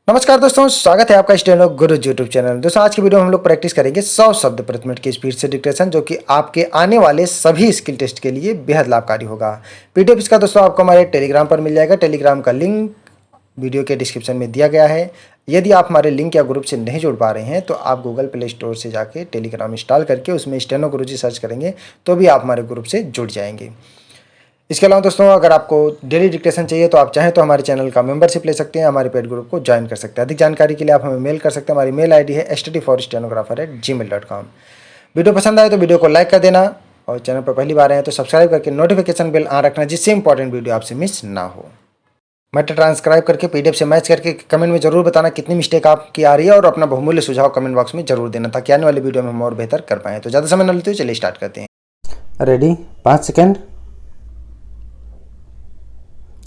नमस्कार दोस्तों, स्वागत है आपका स्टेनो गुरु यूट्यूब चैनल। दोस्तों, आज की वीडियो में हम लोग प्रैक्टिस करेंगे 100 शब्द प्रति मिनट की स्पीड से डिक्टेशन, जो कि आपके आने वाले सभी स्किल टेस्ट के लिए बेहद लाभकारी होगा। पीडीएफ इसका दोस्तों आपको हमारे टेलीग्राम पर मिल जाएगा। टेलीग्राम का लिंक वीडियो के डिस्क्रिप्शन में दिया गया है। यदि आप हमारे लिंक या ग्रुप से नहीं जुड़ पा रहे हैं तो आप गूगल प्ले स्टोर से जाके टेलीग्राम इंस्टॉल करके उसमें स्टेनो गुरुजी सर्च करेंगे तो भी आप हमारे ग्रुप से जुड़ जाएंगे। इसके अलावा दोस्तों, अगर आपको डेली डिक्टेशन चाहिए तो आप चाहें तो हमारे चैनल का मेंबरशिप ले सकते हैं, हमारे पेड ग्रुप को ज्वाइन कर सकते हैं। अधिक जानकारी के लिए आप हमें मेल कर सकते हैं। हमारी मेल आईडी है studyforstenographer@gmail.com। वीडियो पसंद आए तो वीडियो को लाइक कर देना और चैनल पर पहली बार आए तो सब्सक्राइब करके नोटिफिकेशन बेल ऑन रखना, जिससे इंपॉर्टेंट वीडियो आपसे मिस ना हो। मैटर ट्रांसक्राइब करके पीडीएफ से मैच करके कमेंट में जरूर बताना कितनी मिस्टेक आपकी आ रही है और अपना बहुमूल्य सुझाव कमेंट बॉक्स में जरूर देना, ताकि आने वाली वीडियो में हम और बेहतर कर पाएँ। तो ज़्यादा समय न लेते हुए चलिए स्टार्ट करते हैं। Ready 5 second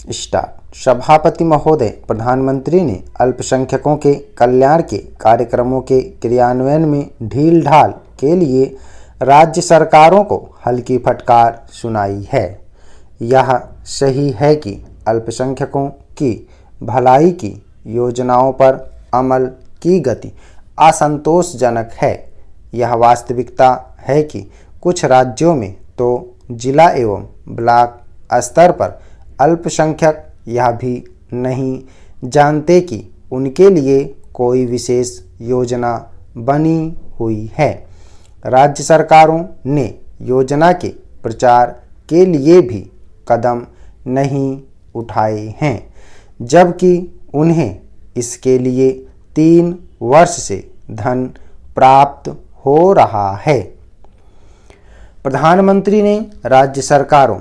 start. सभापति महोदय, प्रधानमंत्री ने अल्पसंख्यकों के कल्याण के कार्यक्रमों के क्रियान्वयन में ढील ढाल के लिए राज्य सरकारों को हल्की फटकार सुनाई है। यह सही है कि अल्पसंख्यकों की भलाई की योजनाओं पर अमल की गति असंतोषजनक है। यह वास्तविकता है कि कुछ राज्यों में तो जिला एवं ब्लॉक स्तर पर अल्पसंख्यक यह भी नहीं जानते कि उनके लिए कोई विशेष योजना बनी हुई है। राज्य सरकारों ने योजना के प्रचार के लिए भी कदम नहीं उठाए हैं, जबकि उन्हें इसके लिए 3 वर्ष से धन प्राप्त हो रहा है। प्रधानमंत्री ने राज्य सरकारों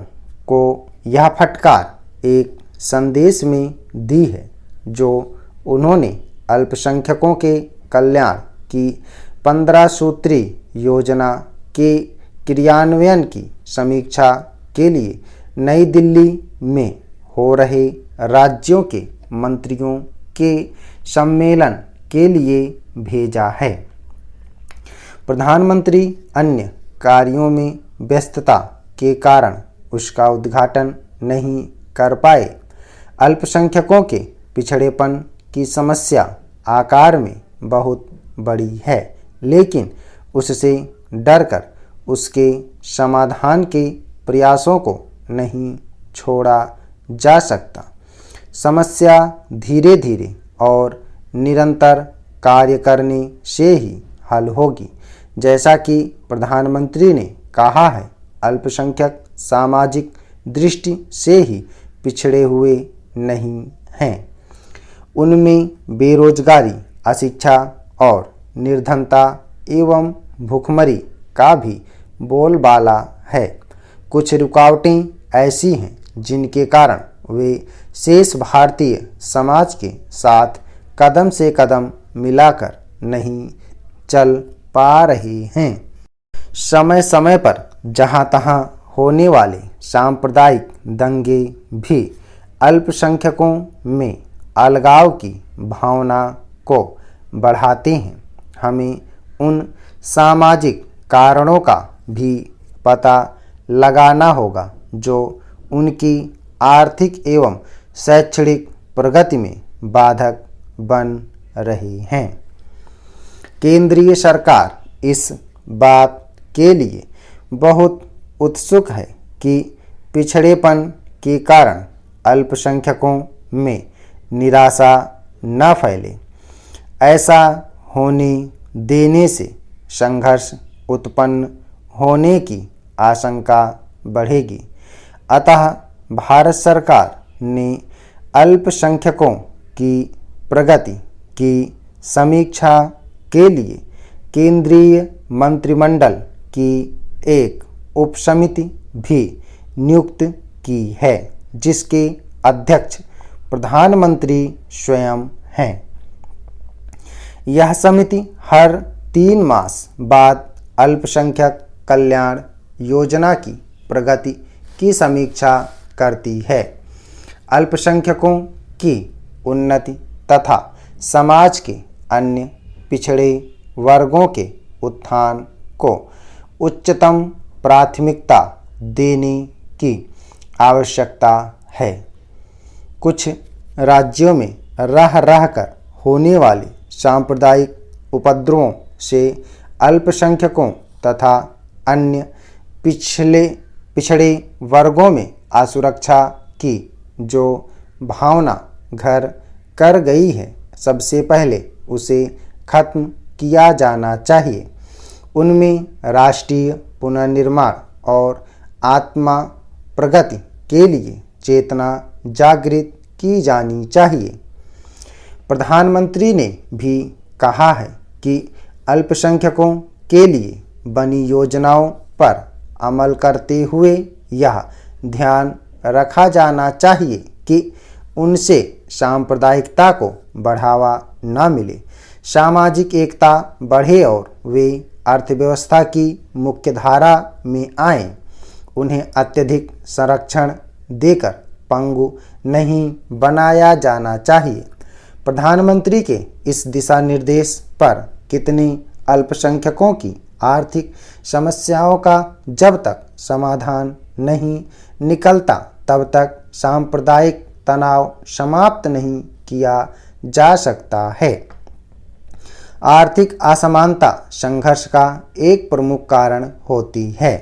को यह फटकार एक संदेश में दी है, जो उन्होंने अल्पसंख्यकों के कल्याण की 15 सूत्री योजना के क्रियान्वयन की समीक्षा के लिए नई दिल्ली में हो रहे राज्यों के मंत्रियों के सम्मेलन के लिए भेजा है। प्रधानमंत्री अन्य कार्यों में व्यस्तता के कारण उसका उद्घाटन नहीं कर पाए। अल्पसंख्यकों के पिछड़ेपन की समस्या आकार में बहुत बड़ी है, लेकिन उससे डरकर उसके समाधान के प्रयासों को नहीं छोड़ा जा सकता। समस्या धीरे धीरे और निरंतर कार्य करने से ही हल होगी। जैसा कि प्रधानमंत्री ने कहा है, अल्पसंख्यक सामाजिक दृष्टि से ही पिछड़े हुए नहीं हैं। उनमें बेरोजगारी, अशिक्षा और निर्धनता एवं भूखमरी का भी बोलबाला है। कुछ रुकावटें ऐसी हैं जिनके कारण वे शेष भारतीय समाज के साथ कदम से कदम मिलाकर नहीं चल पा रहे हैं। समय समय पर जहाँ तहाँ होने वाले सांप्रदायिक दंगे भी अल्पसंख्यकों में अलगाव की भावना को बढ़ाते हैं। हमें उन सामाजिक कारणों का भी पता लगाना होगा जो उनकी आर्थिक एवं शैक्षणिक प्रगति में बाधक बन रहे हैं। केंद्रीय सरकार इस बात के लिए बहुत उत्सुक है कि पिछड़ेपन के कारण अल्पसंख्यकों में निराशा न फैले। ऐसा होने देने से संघर्ष उत्पन्न होने की आशंका बढ़ेगी। अतः भारत सरकार ने अल्पसंख्यकों की प्रगति की समीक्षा के लिए केंद्रीय मंत्रिमंडल की एक उपसमिति भी नियुक्त की है, जिसके अध्यक्ष प्रधानमंत्री स्वयं हैं। यह समिति हर 3 मास बाद अल्पसंख्यक कल्याण योजना की प्रगति की समीक्षा करती है। अल्पसंख्यकों की उन्नति तथा समाज के अन्य पिछड़े वर्गों के उत्थान को उच्चतम प्राथमिकता देने की आवश्यकता है। कुछ राज्यों में रह रहकर होने वाले सांप्रदायिक उपद्रवों से अल्पसंख्यकों तथा अन्य पिछड़े वर्गों में असुरक्षा की जो भावना घर कर गई है, सबसे पहले उसे खत्म किया जाना चाहिए। उनमें राष्ट्रीय पुनर्निर्माण और आत्मा प्रगति के लिए चेतना जागृत की जानी चाहिए। प्रधानमंत्री ने भी कहा है कि अल्पसंख्यकों के लिए बनी योजनाओं पर अमल करते हुए यह ध्यान रखा जाना चाहिए कि उनसे सांप्रदायिकता को बढ़ावा न मिले, सामाजिक एकता बढ़े और वे अर्थव्यवस्था की मुख्यधारा में आएं। उन्हें अत्यधिक संरक्षण देकर पंगु नहीं बनाया जाना चाहिए। प्रधानमंत्री के इस दिशा निर्देश पर कितने अल्पसंख्यकों की आर्थिक समस्याओं का जब तक समाधान नहीं निकलता तब तक सांप्रदायिक तनाव समाप्त नहीं किया जा सकता है। आर्थिक असमानता संघर्ष का एक प्रमुख कारण होती है।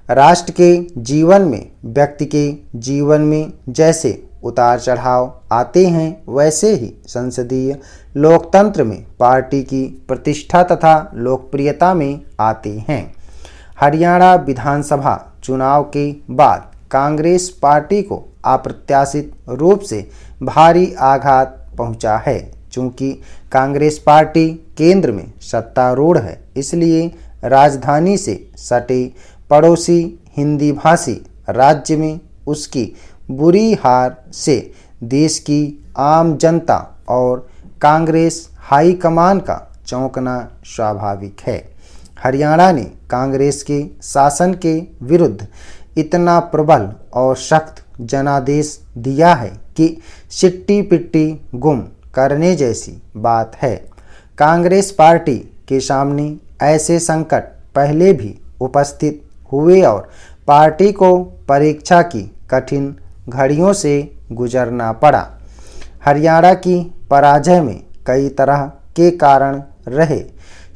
राष्ट्र के जीवन में, व्यक्ति के जीवन में जैसे उतार चढ़ाव आते हैं, वैसे ही संसदीय लोकतंत्र में पार्टी की प्रतिष्ठा तथा लोकप्रियता में आते हैं। हरियाणा विधानसभा चुनाव के बाद कांग्रेस पार्टी को अप्रत्याशित रूप से भारी आघात पहुंचा है। चूंकि कांग्रेस पार्टी केंद्र में सत्तारूढ़ है, इसलिए राजधानी से सटे पड़ोसी हिंदी भाषी राज्य में उसकी बुरी हार से देश की आम जनता और कांग्रेस हाईकमान का चौंकना स्वाभाविक है। हरियाणा ने कांग्रेस के शासन के विरुद्ध इतना प्रबल और सख्त जनादेश दिया है कि सिट्टी पिट्टी गुम करने जैसी बात है। कांग्रेस पार्टी के सामने ऐसे संकट पहले भी उपस्थित हुए और पार्टी को परीक्षा की कठिन घड़ियों से गुजरना पड़ा। हरियाणा की पराजय में कई तरह के कारण रहे।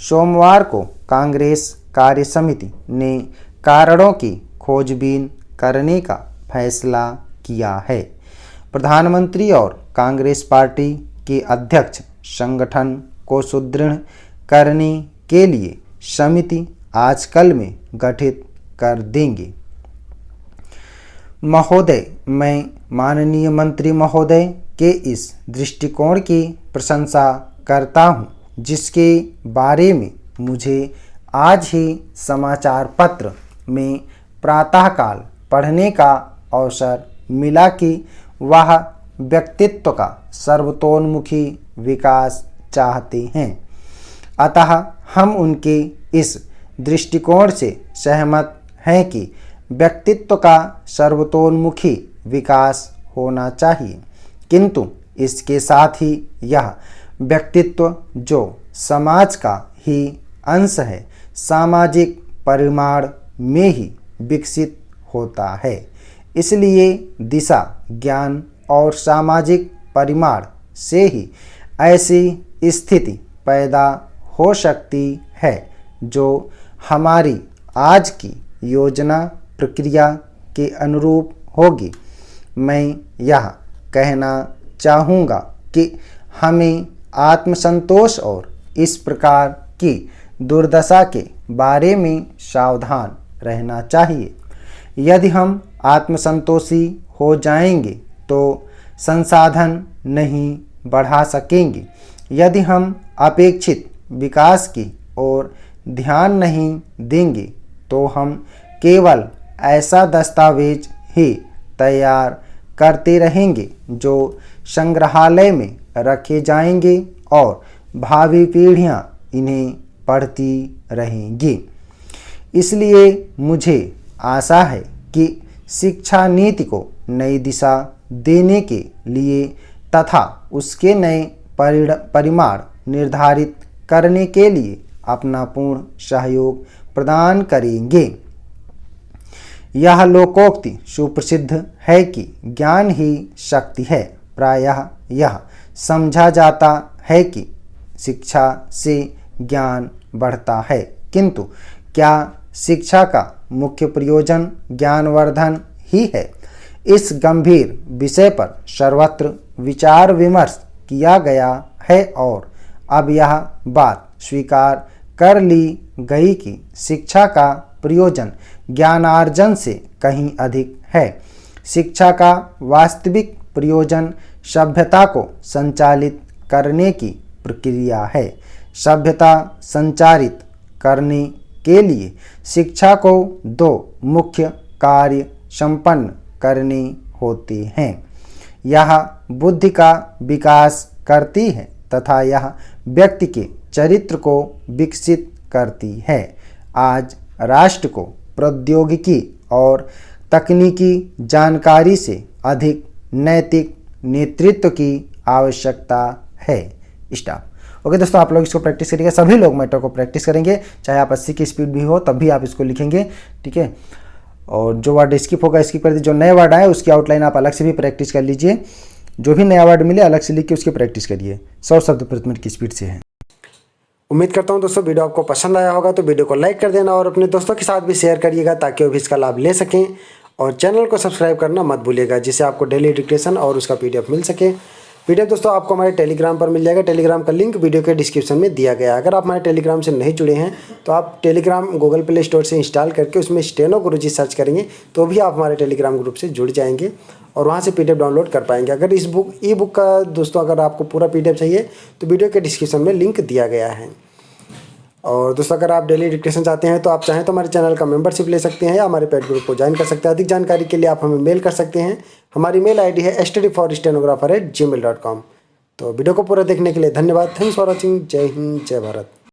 सोमवार को कांग्रेस कार्य समिति ने कारणों की खोजबीन करने का फैसला किया है। प्रधानमंत्री और कांग्रेस पार्टी के अध्यक्ष संगठन को सुदृढ़ करने के लिए समिति आजकल में गठित कर देंगे। महोदय, मैं माननीय मंत्री महोदय के इस दृष्टिकोण की प्रशंसा करता हूं, जिसके बारे में मुझे आज ही समाचार पत्र में प्रातःकाल पढ़ने का अवसर मिला कि वह व्यक्तित्व का सर्वतोन्मुखी विकास चाहते हैं। अतः हम उनके इस दृष्टिकोण से सहमत हैं कि व्यक्तित्व का सर्वतोन्मुखी विकास होना चाहिए, किंतु इसके साथ ही यह व्यक्तित्व जो समाज का ही अंश है, सामाजिक परिमाण में ही विकसित होता है। इसलिए दिशा ज्ञान और सामाजिक परिमाण से ही ऐसी स्थिति पैदा हो सकती है जो हमारी आज की योजना प्रक्रिया के अनुरूप होगी। मैं यह कहना चाहूँगा कि हमें आत्मसंतोष और इस प्रकार की दुर्दशा के बारे में सावधान रहना चाहिए। यदि हम आत्मसंतोषी हो जाएंगे तो संसाधन नहीं बढ़ा सकेंगे। यदि हम अपेक्षित विकास की ओर ध्यान नहीं देंगे तो हम केवल ऐसा दस्तावेज ही तैयार करते रहेंगे जो संग्रहालय में रखे जाएंगे और भावी पीढ़ियां इन्हें पढ़ती रहेंगी। इसलिए मुझे आशा है कि शिक्षा नीति को नई दिशा देने के लिए तथा उसके नए परिमाण निर्धारित करने के लिए अपना पूर्ण सहयोग प्रदान करेंगे। यह लोकोक्ति सुप्रसिद्ध है कि ज्ञान ही शक्ति है। प्रायः यह समझा जाता है कि शिक्षा से ज्ञान बढ़ता है, किंतु क्या शिक्षा का मुख्य प्रयोजन ज्ञानवर्धन ही है? इस गंभीर विषय पर सर्वत्र विचार विमर्श किया गया है और अब यह बात स्वीकार कर ली गई कि शिक्षा का प्रयोजन ज्ञानार्जन से कहीं अधिक है। शिक्षा का वास्तविक प्रयोजन सभ्यता को संचालित करने की प्रक्रिया है। सभ्यता संचारित करने के लिए शिक्षा को दो मुख्य कार्य संपन्न करने होते हैं। यह बुद्धि का विकास करती है तथा यह व्यक्ति के चरित्र को विकसित करती है। आज राष्ट्र को प्रौद्योगिकी और तकनीकी जानकारी से अधिक नैतिक नेतृत्व की आवश्यकता है। स्टॉप। ओके दोस्तों, आप लोग इसको प्रैक्टिस करिएगा। सभी लोग मैटर को प्रैक्टिस करेंगे, चाहे आप 80 की स्पीड भी हो तब भी आप इसको लिखेंगे, ठीक है। और जो वर्ड स्किप होगा स्किप कर दीजिए। जो नए वर्ड आए उसकी आउटलाइन आप अलग से भी प्रैक्टिस कर लीजिए। जो भी नया वर्ड मिले अलग से लिख के उसकी प्रैक्टिस करिए। 100 शब्द प्रति मिनट की स्पीड से है। उम्मीद करता हूं दोस्तों वीडियो आपको पसंद आया होगा, तो वीडियो को लाइक कर देना और अपने दोस्तों के साथ भी शेयर करिएगा ताकि वो भी इसका लाभ ले सकें। और चैनल को सब्सक्राइब करना मत भूलिएगा, जिससे आपको डेली डिक्टेशन और उसका PDF मिल सके। PDF दोस्तों आपको हमारे टेलीग्राम पर मिल जाएगा। टेलीग्राम का लिंक वीडियो के डिस्क्रिप्शन में दिया गया है। अगर आप हमारे टेलीग्राम से नहीं जुड़े हैं तो आप टेलीग्राम गूगल प्ले स्टोर से इंस्टॉल करके उसमें स्टेनो गुरुजी सर्च करेंगे तो भी आप हमारे टेलीग्राम ग्रुप से जुड़ जाएंगे और वहाँ से PDF डाउनलोड कर पाएंगे। अगर इस ई बुक का दोस्तों अगर आपको पूरा PDF चाहिए तो वीडियो के डिस्क्रिप्शन में लिंक दिया गया है। और दोस्तों अगर आप डेली डिक्टेशन चाहते हैं तो आप चाहें तो हमारे चैनल का मेंबरशिप ले सकते हैं या हमारे पेड ग्रुप को ज्वाइन कर सकते हैं। अधिक जानकारी के लिए आप हमें मेल कर सकते हैं। हमारी मेल ID है studyforstenographer@gmail.com। तो वीडियो को पूरा देखने के लिए धन्यवाद। Thanks for watching. जय हिंद, जय भारत।